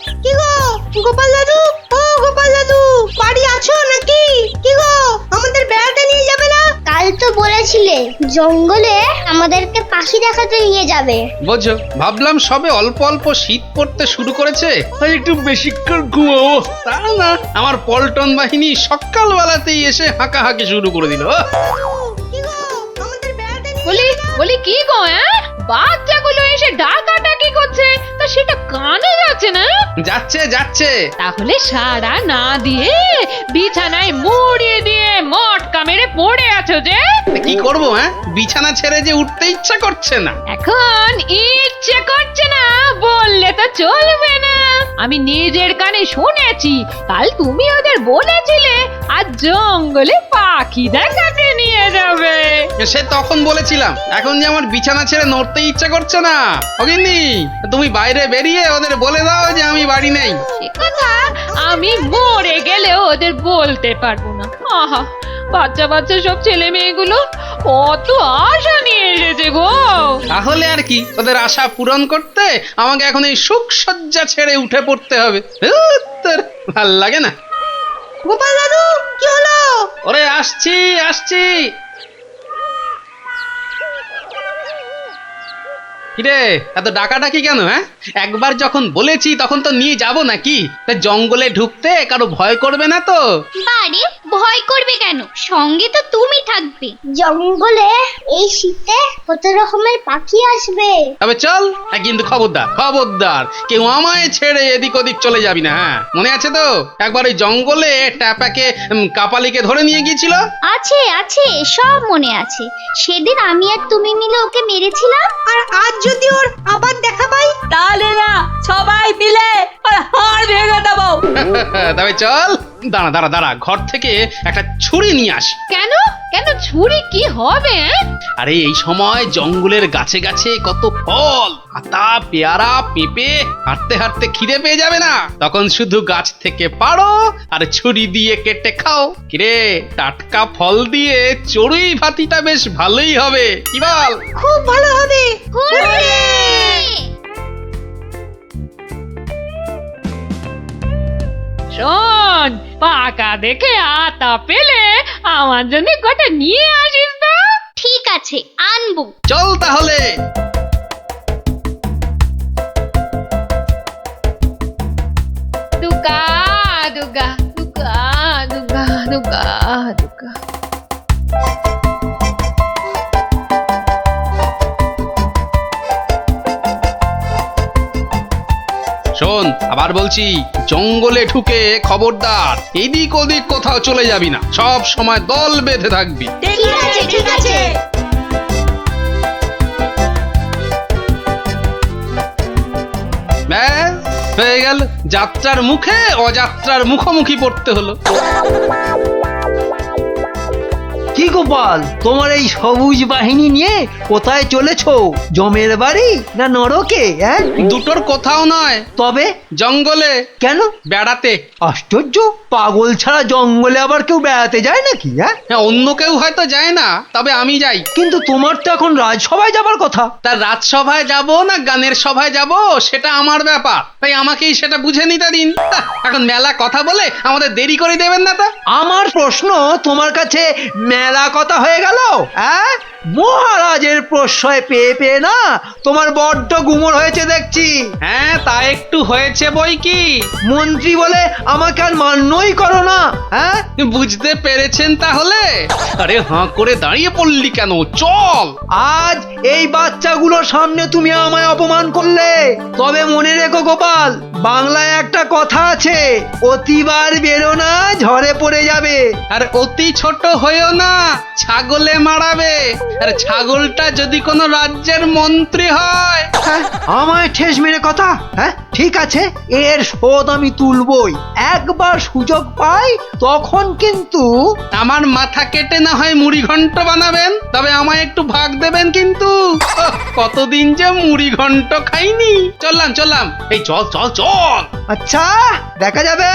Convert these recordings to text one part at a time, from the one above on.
কি গো গোপাল দাদু, ও গোপাল দাদু, বাড়ি আছো নাকি? কি গো আমাদের বেড়াতে নিয়ে যাবে না? কাল তো বলেছিলে জঙ্গলে আমাদেরকে পাখি দেখাতে নিয়ে যাবে। বোঝো, ভাবলাম সবে অল্প অল্প শীত পড়তে শুরু করেছে, তাই একটু বেশিক্ষণ ঘুমাবো। তা না, আমার পল্টন বাহিনী সকালবেলাতেই এসে হাঁকাহাঁকি শুরু করে দিল। কি গো আমাদের বেড়াতে নিয়ে বলি কি গো, বাচ্চাগুলো এসে ডাকাডাকি করছে, তা সেটা কানে যাচ্ছে না? যাচ্ছে যাচ্ছে। তাহলে সাড়া না দিয়ে বিছানায় মুড়িয়ে দিয়ে মটকা মেরে পড়ে আছো যে? কি করব? বিছানা ছেড়ে যে উঠতে ইচ্ছা করছে না। এখন ইচ্ছে করছে না বললে তো চলবে না। আমি নিজের কানে শুনেছি, কাল তুমি ওদের বলেছিলে আজ জঙ্গলে পাখি দেখাতে নিয়ে যাবে। সে তখন বলেছিলাম, এখন যে আমার বিছানা ছেড়ে নড়তে ইচ্ছা করছে না। অগিন্নি, তুমি বাইরে বেরিয়ে ওদের বলে দাও যে আমি বাড়ি নেই। সে কথা আমি মরে গেলেও ওদের বলতে পারবো না। আহা, বাচ্চা বাচ্চা সব ছেলে মেয়েগুলো কত আশা নিয়ে এসেছে গো। তাহলে আর কি, ওদের আশা পূরণ করতে আমাকে এখন এই সুখ সজ্জা ছেড়ে উঠে পড়তে হবে। ভাল লাগে না। গোপাল দাদু কি হলো? ওরে আসছি আসছি। কিরে, এত ডাকাডাকি কেন? একবার যখন বলেছি তখন তো নিয়ে যাব নাকি? তা জঙ্গলে ঢুকতে কারো ভয় করবে না তো? বাড়ি ভয় করবে কেন? সঙ্গে তো তুমি থাকবে। জঙ্গলে এই শীতে কত রকমের পাখি আসবে। তবে চল, কিন্তু খবরদার খবরদার, কেউ আমায় ছেড়ে এদিক ওদিক চলে যাবি না। মনে আছে তো একবার ওই জঙ্গলে ট্যাপাকে কাপালিকে ধরে নিয়ে গিয়েছিল? আছে আছে, সব মনে আছে। সেদিন আমি আর তুমি মিলে ওকে মেরেছিলাম। আর আজ যদি ওর আবার দেখা পাই? তাহলে না সবাই মিলে ওর হাড় ভেঙে দেবো। তবে চল, দাঁড়া দাঁড়া দাঁড়া, ঘর থেকে একটা ছুরি নিয়ে আসি। কেন কেন ছুরি কি হবে? আরে এই সময় জঙ্গলের গাছে গাছে কত ফল, আতা, পেয়ারা, পেঁপে, হাঁটতে হাঁটতে খিদে পেয়ে যাবে না? তখন শুধু গাছ থেকে পাড়ো আর ছুরি দিয়ে কেটে খাও। কিরে, টাটকা ফল দিয়ে চড়ুই ভাতিটা বেশ ভালোই হবে, কি বল? খুব ভালো হবে। শোন, পাকা দেখে আতা পেলে আমার জন্য কটা নিয়ে আসিস তো। ঠিক আছে, আনবো। চল তাহলে। দুগা দুগা দুগা দুগা দুগা দুগা। শোন, আবার বলছি, জঙ্গলে ঢুকে খবরদার এদিক ওদিক কোথাও চলে যাবি না। সব সময় দল বেঁধে থাকবি। ঠিক আছে ঠিক আছে। ব্যাস, হয়ে গেল। যাত্রার মুখে অযাত্রার মুখোমুখি পড়তে হলো। কি গোপাল, তোমার এই সবুজ বাহিনী নিয়ে কোথায় চলেছো? জমের বাড়ি না নরকে? দুটোর কোথাও নয়, তবে জঙ্গলে। কেন? বেড়াতে। আশ্চর্য, পাগল ছাড়া জঙ্গলে আবার কেউ বেড়াতে যায় নাকি? অন্য কেউ হয়তো যায় না, তবে আমি যাই। কিন্তু তোমার তো এখন রাজসভায় যাবার কথা। তার রাজসভায় যাব না গানের সভায় যাব সেটা আমার ব্যাপার, তাই আমাকেই সেটা বুঝে নিতে দিন। এখন মেলা কথা বলে আমাদের দেরি করে দেবেন না তো? আমার প্রশ্ন তোমার কাছে মেলা কথা হয়ে গেল? মহারাজের প্রশ্রয় পেয়ে পেয়ে না তোমার বড্ড গুমর হয়েছে দেখছি। হ্যাঁ, তা একটু হয়েছে বই কি। মন্ত্রী বলে আমাকে আর মান্যই করো না। বুঝতে পেরেছেন তাহলে? আরে হাঁ করে দাঁড়িয়ে পড়লি কেন? চল। আজ এই বাচ্চাগুলোর সামনে তুমি আমায় অপমান করলে, তবে মনে রেখো গোপাল, বাংলায় একটা কথা আছে, অতিবার বেরো না ঝড়ে পড়ে যাবে। আর অতি ছোট হয়েও না, ছাগলে মারাবে। আর ছাগলটা যদি কোনো রাজ্যের মন্ত্রী হয়। আমায় ঠেস মেরে কথা? ঠিক আছে, এর শোধ আমি তুলবই। একবার সুযোগ পাই তখন কিন্তু। আমার মাথা কেটে না হয় মুড়ি ঘন্ট বানাবেন, তবে আমায় একটু ভাগ দেবেন কিন্তু। কতদিন যে মুড়ি ঘন্ট খাইনি। চললাম, এই চল চল চল। আচ্ছা, দেখা যাবে।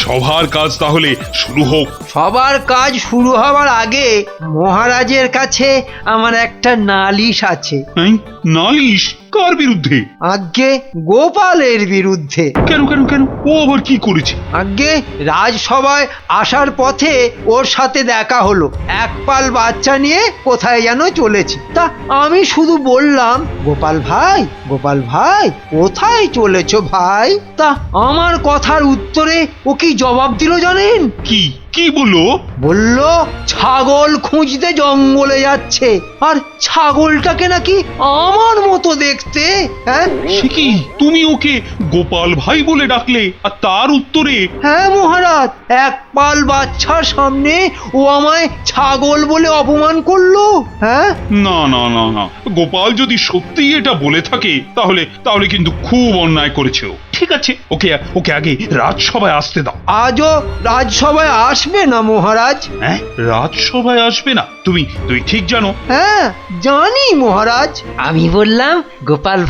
সভার কাজ তাহলে শুরু হোক। সবার কাজ শুরু হওয়ার আগে মহারাজের কাছে আমার একটা নালিশ আছে। হ্যাঁ, নালিশ কার বিরুদ্ধে? আজ্ঞে গোপালের বিরুদ্ধে। কেন কেন কেন, ও আবার কি করেছে? আজ্ঞে রাজসভায় আসার পথে ওর সাথে দেখা হলো, এক পাল বাচ্চা নিয়ে কোথায় যেন চলেছে। তা আমি শুধু বললাম, গোপাল ভাই কোথায় চলেছো ভাই? তা আমার কথার উত্তরে ও কি জবাব দিল জানেন? কি কি বললো? বলল ছাগল খুঁজতে জঙ্গলে যাচ্ছে, আর ছাগলটাকে নাকি আমার মতো দেখতে। হ্যাঁ সে কি, তুমি ওকে গোপাল ভাই বলে ডাকলে, আর তার উত্তরে? হ্যাঁ মহারাজ, এক পাল বাচ্চার সামনে ও আমায় ছাগল বলে অপমান করলো। হ্যাঁ না না না না, গোপাল যদি সত্যি এটা বলে থাকে তাহলে তাহলে কিন্তু খুব অন্যায় করেছে ও। ঠিক আছে, ওকে ওকে আগে রাজসভায় আসতে দাও। আজও রাজসভায় আসবে না মহারাজ? হ্যাঁ, রাজসভায় আসবে না? তুমি তুমি ঠিক জানো? হ্যাঁ জানি মহারাজ। আমি বললাম, গোপাল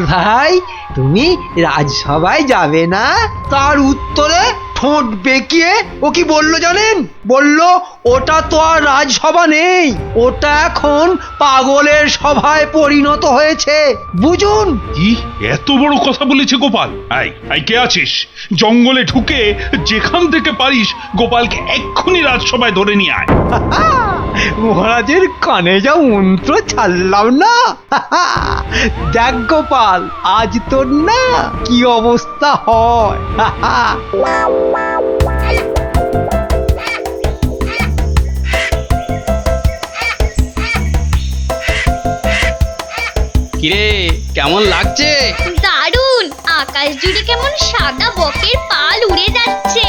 ভাই তুমি রাজসভায় যাবে না? তার উত্তরে ঠোঁট বেঁকিয়ে ও কি বললো জানেন? বলল ওটা তো আর রাজসভা নেই, ওটা এখন পাগলের সভায় পরিণত হয়েছে, বুঝুন। কি এত বড় কথা বলেছে গোপাল? আই কে আছিস? জঙ্গলে ঢুকে যেখান থেকে পারিস গোপালকে এক্ষুনি রাজসভায় ধরে নিয়ে আয়। মহারাজের কানে যা মন্ত্র ছাড়লাম না, দেখ গোপাল আজ তোর না কি অবস্থা হয়। কিরে, কেমন লাগছে? দারুণ! আকাশ জুড়ে কেমন সাদা বকের পাল উড়ে যাচ্ছে।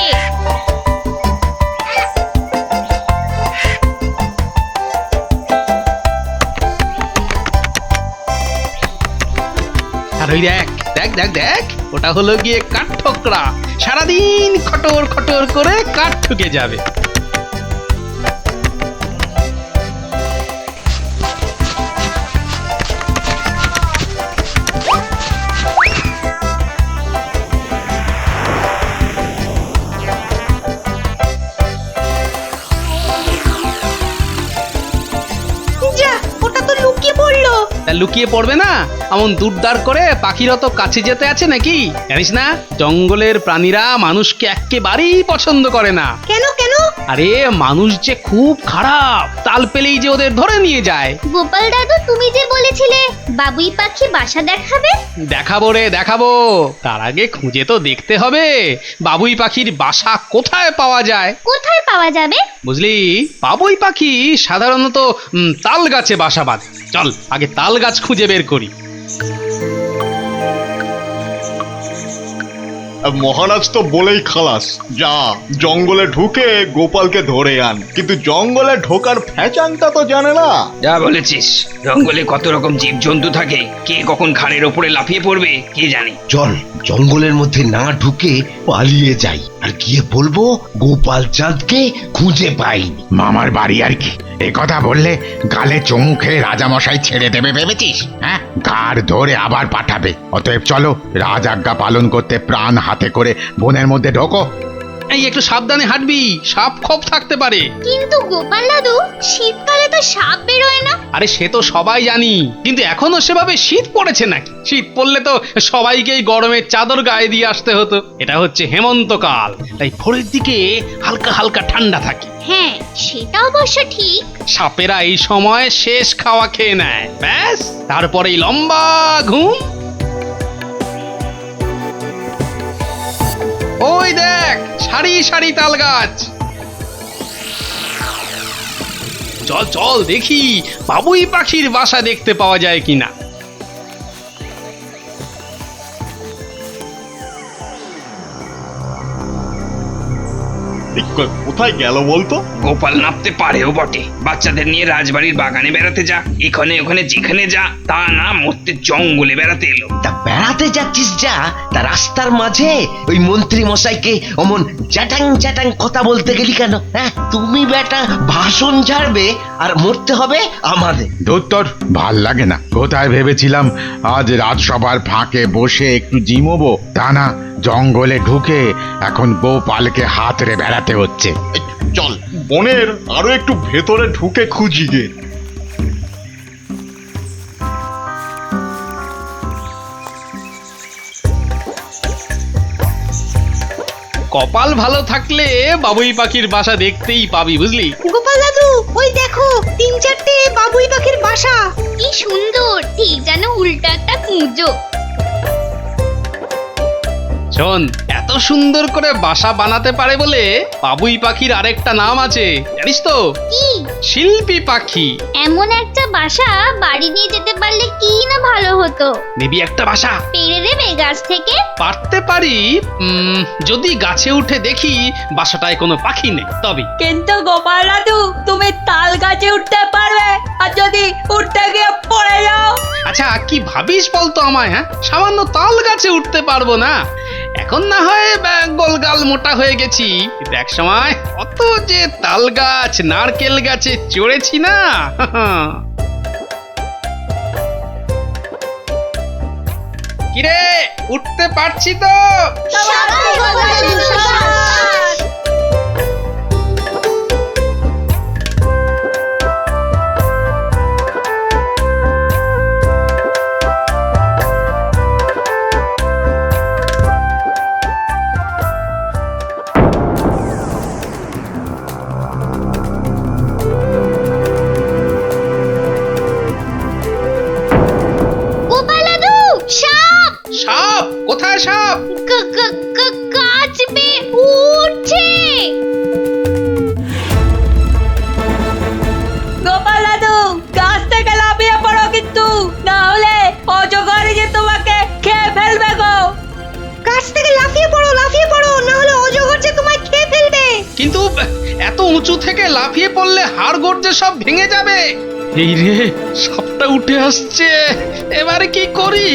আর ওই দেখ দেখ দেখ দেখ, ওটা হলো গিয়ে কাঠ ঠোকরা। সারাদিন খটর খটর করে কাঠ ঠুকে যাবে। যা, ওটা তো লুকিয়ে পড়লো। তা লুকিয়ে পড়বে না? এমন দুরদার করে পাখিরা তো কাছে যেতে আছে নাকি? জানিস না, জঙ্গলের প্রাণীরা মানুষকে একেবারেই পছন্দ করে না। কেন কেন? আরে মানুষ যে খুব খারাপ, তাল পেলেই যে ওদের ধরে নিয়ে যায়। গোপাল দাদু, তুমি যে বলেছিলে বাবুই পাখি বাসা দেখাবে। দেখাবো রে দেখাবো, তার আগে খুঁজে তো দেখতে হবে বাবুই পাখির বাসা কোথায় পাওয়া যায়। কোথায় পাওয়া যাবে? বুঝলি, বাবুই পাখি সাধারণত তাল গাছে বাসা বাঁধে। চল আগে তাল গাছ খুঁজে বের করি। মহারাজ তো বলেই খালাস, যা জঙ্গলে ঢুকে গোপালকে ধরে আন। কিন্তু জঙ্গলে ঢোকার ফ্যাচাংটা তো জানে না। যা বলেছিস, জঙ্গলে কত রকম জীবজন্তু থাকে, কে কখন ঘাড়ের ওপরে লাফিয়ে পড়বে কে জানে। চল জঙ্গলের মধ্যে না ঢুকে পালিয়ে যাই, আর গিয়ে বলবো গোপাল চাঁদকে খুঁজে পাইনি। মামার বাড়ি আর কি, এ কথা বললে গালে চুমু খেয়ে রাজামশাই ছেড়ে দেবে ভেবেছিস? হ্যাঁ, ঘাড় ধরে আবার পাঠাবে। অতএব চলো, রাজ আজ্ঞা পালন করতে প্রাণ হাতে করে বনের মধ্যে ঢোকো। এই একটু সাবধানে হাঁটবি, সাপ খোপ থাকতে পারে। কিন্তু গোপাল দাদু, শীতকালে তো সাপ বেরোয় না। আরে সে তো সবাই জানি, কিন্তু এখনো সেভাবে শীত পড়েছে নাকি? শীত পড়লে তো সবাইকেই গরমের চাদর গায়ে দিয়ে আসতে হতো। এটা হচ্ছে হেমন্তকাল, তাই ভোরের দিকে হালকা হালকা ঠান্ডা থাকে। হ্যাঁ, সেটা অবশ্য ঠিক। সাপেরা এই সময় শেষ খাওয়া খেয়ে নেয়, ব্যাস তারপরেই লম্বা ঘুম। ওই দেখ, সারি সারি তাল গাছ। চল চল দেখি বাবুই পাখির বাসা দেখতে পাওয়া যায় কিনা। কোথায় গেল বলতো? গোপাল নাপতে পারেও বটে, বাচ্চাদের নিয়ে রাজবাড়ির বাগানে বেড়াতে যা, এখানে ওখানে যেখানে যা, তা না মরতে জঙ্গলে বেড়াতে এলো। তা বেড়াতে যাচ্ছিস যা, তা রাস্তার মাঝে ওই মন্ত্রী মশাইকে অমন চ্যাটাং চ্যাটাং কথা বলতে গেলি কেন? হ্যাঁ, তুমি বেটা ভাষণ ঝাড়বে আর মরতে হবে আমাদের। দোত্তর ভাল লাগে না। কোথায় ভেবেছিলাম আজ রাজসভার ফাঁকে বসে একটু জিমোবো, তা না, জঙ্গলে ঢুকে এখন গোপালকে হাতড়ে বেড়াতে হচ্ছে। এই, চল বনের আরো একটু ভেতরে ঢুকে খুঁজি গে। কপাল ভালো থাকলে বাবুই পাখির বাসা দেখতেই পাবি, বুঝলি? গোপাল দাদু ওই দেখো 3-4টে বাবুই পাখির বাসা। কি সুন্দর, ঠিক যেন উল্টা একটা কুঁজো। শোন, এত সুন্দর করে বাসা বানাতে পারে বলে বাবুই পাখির আরেকটা নাম আছে, জানিস তো? কি? শিল্পী পাখি। এমন একটা বাসা বাড়ি নিয়ে যেতে পারলে কি না ভালো হতো। নিবি একটা বাসা? পেড়ে দেবে গাছ থেকে? পারতে পারি, যদি গাছে উঠে দেখি বাসাটায় কোনো পাখি নেই তবে। কিন্তু গোপাল দাদু তুমি তাল গাছে উঠতে পারবে, আর যদি উঠতে গিয়ে পড়ে যাও? আচ্ছা কি ভাবিস বলতো আমায়? হ্যাঁ, সামান্য তাল গাছে উঠতে পারবো না? এখন না হয় গোলগাল মোটা হয়ে গেছি, কিন্তু এক সময় অত যে তাল গাছ নারকেল গাছে চড়েছি না। কিরে, উঠতে পারছি তো? সাপ? কোথায় সাপ? গাছ বেয়ে উঠছে। গোপাল দাদু গাছ থেকে লাফিয়ে পড়ো, কিন্তু না হলে অজগর যে তোমাকে খেয়ে ফেলবে গো। গাছ থেকে লাফিয়ে পড়ো, না হলে অজগর যে তোমায় খেয়ে ফেলবে। কিন্তু এত উঁচু থেকে লাফিয়ে পড়লে হাড় গোড় যে সব ভেঙে যাবে। এই রে, সাপটা উঠে আসছে, এবারে কি করি?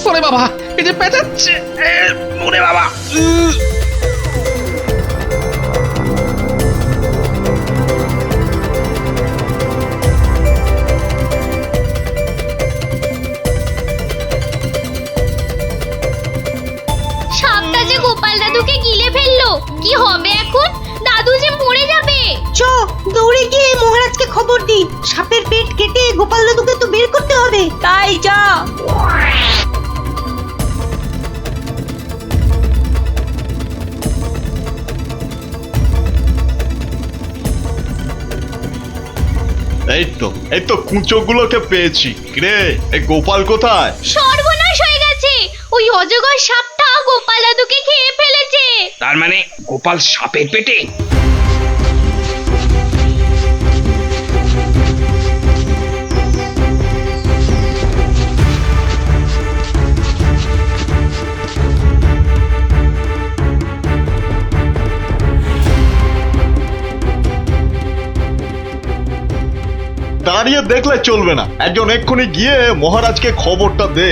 ওরে বাবা, এই যে পেঁচাচ্ছে। ওরে বাবা, সাপটা যে গোপাল দাদুকে গিলে ফেললো, কি হবে এখন? দাদু যে মরে যাবে। চ দৌড়ে গিয়ে মহারাজকে খবর দি, সাপের পেট কেটে গোপাল দাদুকে তো বের করতে হবে। তাই যা। এই তো কুঁচোগুলোকে পেয়েছি। রে, এই গোপাল কোথায়? সর্বনাশ হয়ে গেছে, ওই অজগর সাপটা গোপাল দাদুকে খেয়ে ফেলেছে। তার মানে গোপাল সাপের পেটে? দাঁড়িয়ে দেখলে চলবে না, একজন এক্ষুনি গিয়ে মহারাজকে খবরটা দে।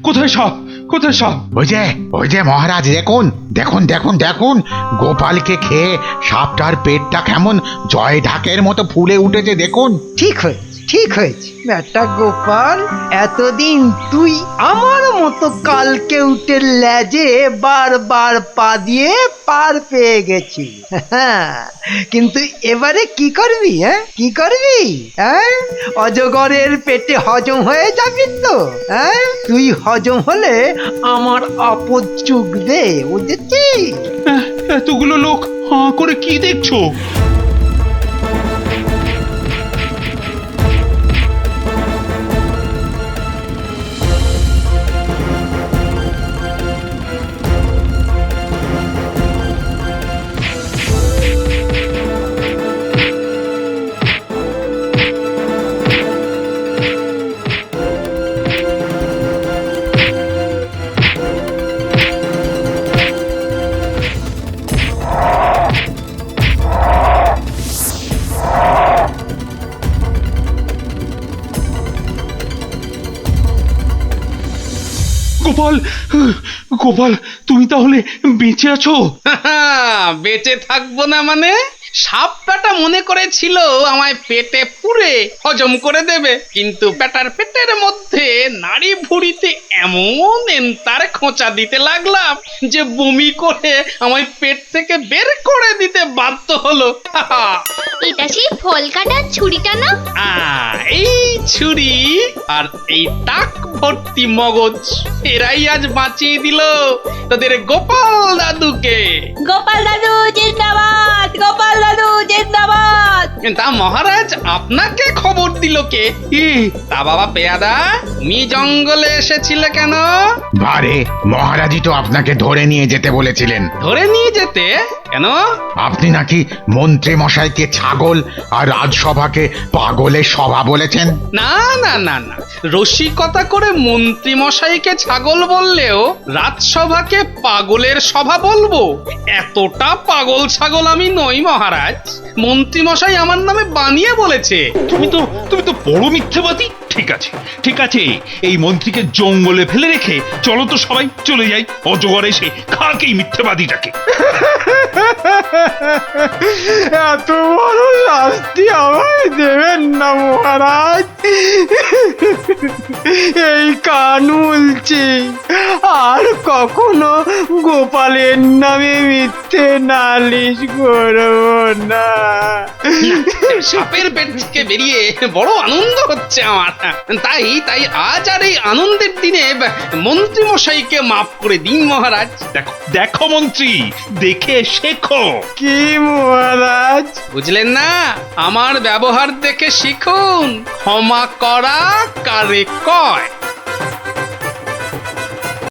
কোথায় সাপ? কোথায় সাপ? ওই যে মহারাজ, দেখুন দেখুন দেখুন দেখুন, গোপালকে খেয়ে সাপটার পেটটা কেমন জয় ঢাকের মতো ফুলে উঠেছে, দেখুন। ঠিক হয়েছে বেটা গোপাল, এতদিন তুই আমার মতো কালকে উঠে লেজে বারবার পা দিয়ে পার পেয়ে গেছি। কিন্তু এবারে কি করবি? কি করবি? অজগরের পেটে হজম হয়ে যাবি তো? তুই হজম হলে আমার আপদ চুকবে, বুঝেছিস? এতগুলো লোক হাঁ করে কি দেখছো? গোপাল গোপাল তুমি তাহলে বেঁচে আছো? বেঁচে থাকবো না মানে? সাপ বেটা মনে করেছিল আমায় পেটে পুরে হজম করে দেবে, কিন্তু বেটার পেটের মধ্যে নাড়ি ভুঁড়িতে এমন এন্তার খোঁচা দিতে লাগলাম যে বমি করে আমায় পেট থেকে বের করে দিতে বাধ্য হলো। এটা সেই ফল কাটার ছুরিটা না? এই ছুরি আর এই টাক ভর্তি মগজ এরাই আজ বাঁচিয়ে দিল তোদের গোপাল দাদুকে। গোপাল দাদু জিন্দাবাদ, গোপাল দাদু জিন্দাবাদ। তা মহারাজ আপনাকে খবর দিল কে? তা বাবা পেয়াদা, তুমি জঙ্গলে এসেছিলে কেন? বারে মহারাজই তো আপনাকে ধরে নিয়ে যেতে বলেছিলেন। ধরে নিয়ে যেতে কেন? আপনি নাকি মন্ত্রী মশাইকে ছাগল আর রাজসভাকে পাগলের সভা বলেছেন। না না না না, রসিকতা করে মন্ত্রী মশাইকে ছাগল বললেও রাজসভাকে পাগলের সভা বলবো? এতটা পাগল ছাগল আমি নই মহারাজ। মন্ত্রী মশাই আমার নামে বানিয়ে বলেছে। তুমি তো বড় মিথ্যেবাদী। ঠিক আছে, এই মন্ত্রীকে জঙ্গলে ফেলে রেখে চলো তো সবাই চলে যাই। অজগর এসে খাক এই মিথ্যেবাদীটাকে। এত বড় শাস্তি আমায় দেবেন না মহারাজ। এই কান উলছি, আর কখনো গোপালের নামে মিথ্যে নালিশ করব না। সাপের পেট থেকে বেরিয়ে বড় আনন্দ হচ্ছে আমার। তাই আজ আর এই আনন্দের দিনে মন্ত্রী মশাইকে মাফ করে দিন মহারাজ। দেখো মন্ত্রী, দেখে শেখো। কি মহারাজ? বুঝলেন না? আমার ব্যবহার দেখে শিখুন, ক্ষমা করা কারে কয়।